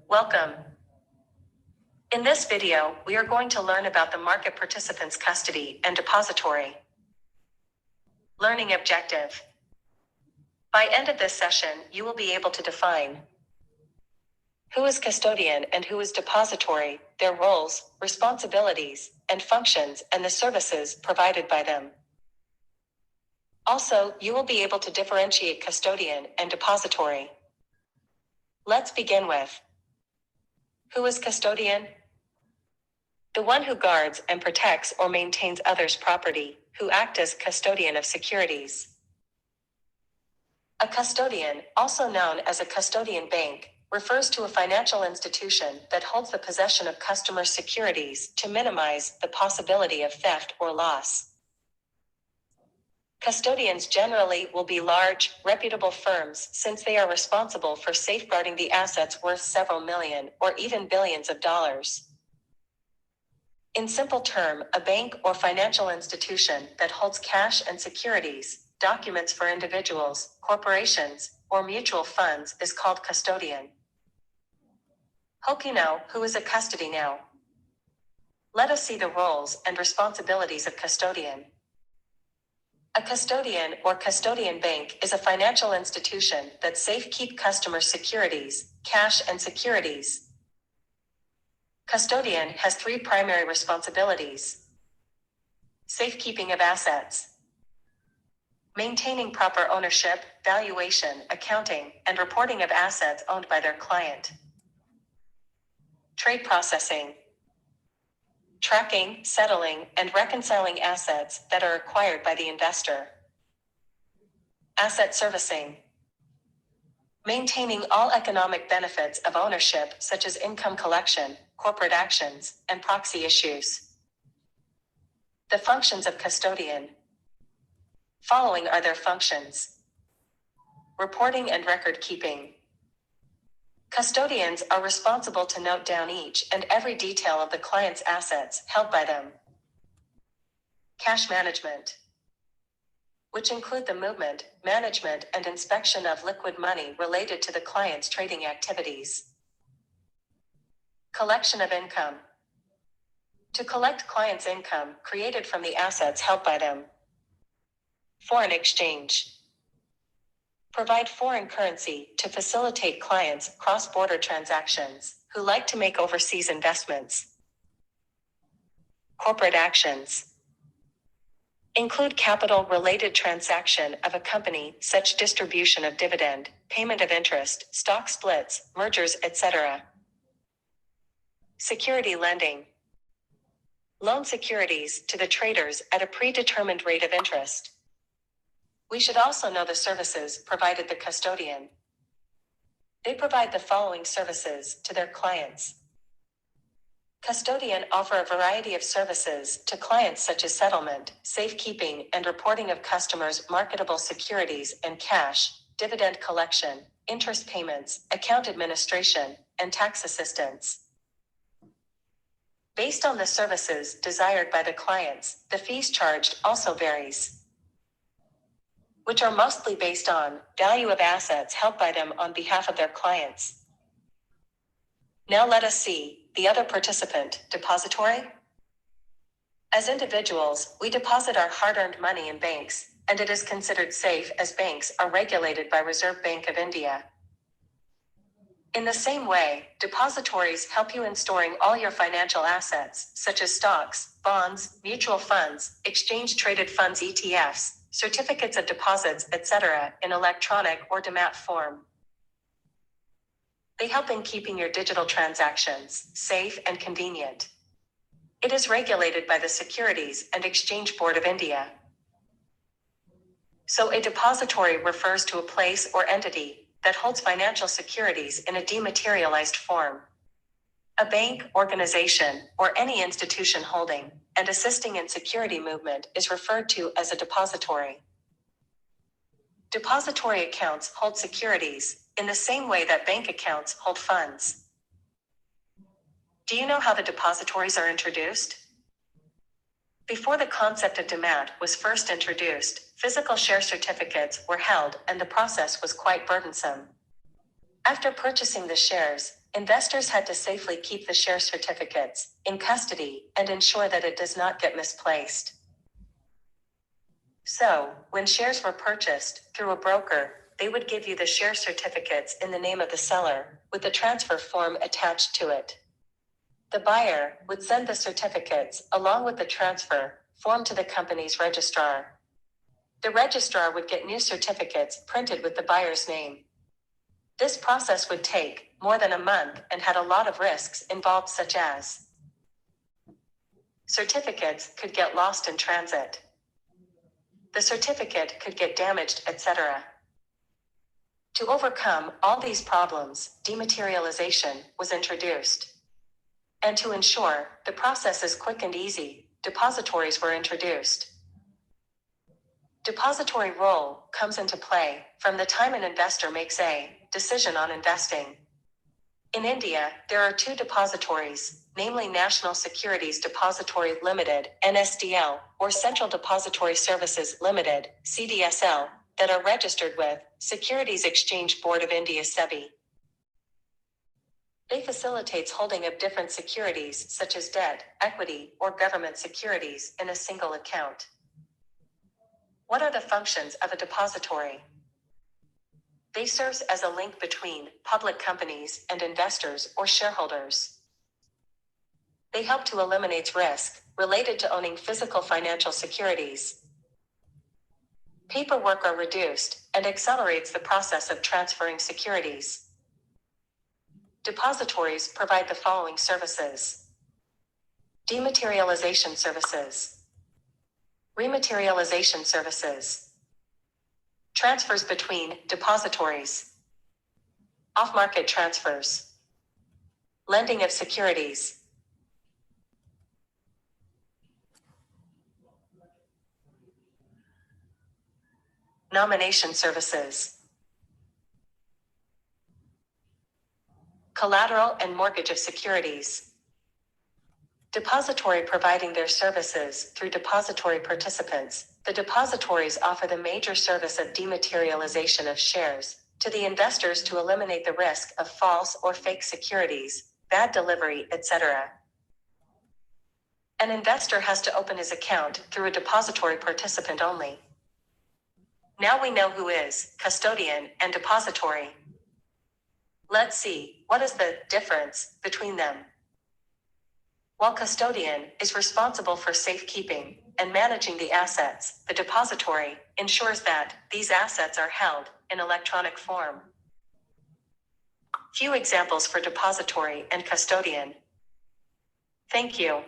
Welcome. In this video, we are going to learn about the market participants' custody and depository. Learning objective. By end of this session, you will be able to define who is custodian and who is depository, their roles, responsibilities, and functions, and the services provided by them. Also, you will be able to differentiate custodian and depository. Let's begin with who is custodian? The one who guards and protects or maintains others' property, who act as custodian of securities. A custodian, also known as a custodian bank, refers to a financial institution that holds the possession of customers' securities to minimize the possibility of theft or loss. Custodians generally will be large, reputable firms since they are responsible for safeguarding the assets worth several million or even billions of dollars. In simple terms, a bank or financial institution that holds cash and securities, documents for individuals, corporations, or mutual funds is called custodian. Hope you know who is a custody now. Let us see the roles and responsibilities of custodian. A custodian or custodian bank is a financial institution that safekeep customers' securities, cash and securities. Custodian has three primary responsibilities: safekeeping of assets, maintaining proper ownership, valuation, accounting, and reporting of assets owned by their client, trade processing, tracking, settling, and reconciling assets that are acquired by the investor, asset servicing, maintaining all economic benefits of ownership such as income collection, corporate actions, and proxy issues. The functions of custodian. Following are their functions: reporting and record keeping. Custodians are responsible to note down each and every detail of the client's assets held by them. Cash management, which include the movement, management, and inspection of liquid money related to the client's trading activities. Collection of income, to collect clients' income created from the assets held by them. Foreign exchange, provide foreign currency to facilitate clients' cross-border transactions who like to make overseas investments. Corporate actions include capital-related transaction of a company, such distribution of dividend, payment of interest, stock splits, mergers, etc. Security lending, loan securities to the traders at a predetermined rate of interest. We should also know the services provided the custodian. They provide the following services to their clients. Custodian offer a variety of services to clients such as settlement, safekeeping and reporting of customers' marketable securities and cash, dividend collection, interest payments, account administration, and tax assistance. Based on the services desired by the clients, the fees charged also varies, which are mostly based on value of assets held by them on behalf of their clients. Now let us see the other participant, depository. As individuals, we deposit our hard-earned money in banks, and it is considered safe as banks are regulated by Reserve Bank of India. In the same way, depositories help you in storing all your financial assets, such as stocks, bonds, mutual funds, exchange-traded funds ETFs, certificates of deposits, etc., in electronic or demat form. They help in keeping your digital transactions safe and convenient. It is regulated by the Securities and Exchange Board of India. So a depository refers to a place or entity that holds financial securities in a dematerialized form. A bank, organization, or any institution holding and assisting in security movement is referred to as a depository. Depository accounts hold securities in the same way that bank accounts hold funds. Do you know how the depositories are introduced? Before the concept of demat was first introduced, physical share certificates were held and the process was quite burdensome. After purchasing the shares, investors had to safely keep the share certificates in custody and ensure that it does not get misplaced. So, when shares were purchased through a broker, they would give you the share certificates in the name of the seller, with the transfer form attached to it. The buyer would send the certificates along with the transfer form to the company's registrar. The registrar would get new certificates printed with the buyer's name. This process would take more than a month and had a lot of risks involved, such as certificates could get lost in transit, the certificate could get damaged, etc. To overcome all these problems, dematerialization was introduced. And to ensure the process is quick and easy, depositories were introduced. Depository role comes into play from the time an investor makes a decision on investing. In India, there are two depositories, namely National Securities Depository Limited, NSDL, or Central Depository Services Limited, CDSL, that are registered with Securities Exchange Board of India, SEBI. They facilitates holding of different securities such as debt, equity, or government securities in a single account. What are the functions of a depository? They serve as a link between public companies and investors or shareholders. They help to eliminate risk related to owning physical financial securities. Paperwork are reduced and accelerates the process of transferring securities. Depositories provide the following services: dematerialization services, rematerialization services, transfers between depositories, off-market transfers, lending of securities. Nomination services, collateral and mortgage of securities. Depository providing their services through depository participants. The depositories offer the major service of dematerialization of shares to the investors to eliminate the risk of false or fake securities, bad delivery, etc. An investor has to open his account through a depository participant only. Now we know who is custodian and depository. Let's see what is the difference between them. While custodian is responsible for safekeeping and managing the assets, the depository ensures that these assets are held in electronic form. Few examples for depository and custodian. Thank you.